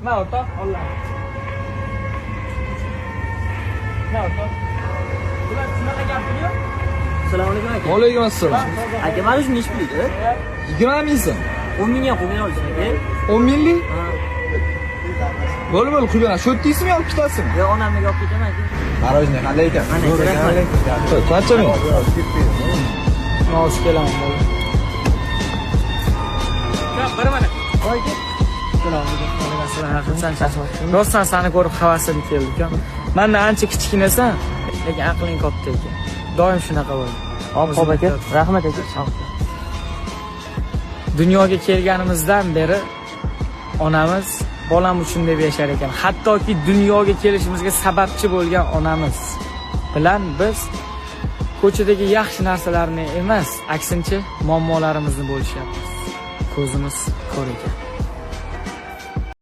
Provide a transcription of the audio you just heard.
Ma o'rta, Allah. Ma o'rta. Bular shunaqa gapiriyor. Assalomu alaykum aka. Va alaykum assalom. Aka, mana shuni ish bilik, 20 ming so'm. 10 mingga ham qo'ygan olasiz aka. 10 minglik? Ha. Bo'l quygan. Shu o'tdingizmi yo ikkitasimi? Yo'q, onamga olib ketaman aka. Marojniy qanday ekan? Mana kerak. Qancha ming? Olib kelaman. Ya, bir mana. Voy ket. Rostdan seni ko'rib havasim keldi-ku. Mendan ancha kichkinasan, lekin aqling katta ekan. Doim shunaqa bo'ldi. Xo'p aka, rahmat aka. Dunyoga kelganimizdan beri onamiz bolam uchun deb yashar ekan. Hattoki dunyoga kelishimizga sababchi bo'lgan onamiz bilan biz ko'chadagi yaxshi narsalarni emas, aksincha muammolarimizni bo'lishyapmiz. Ko'zimiz ko'r ekan.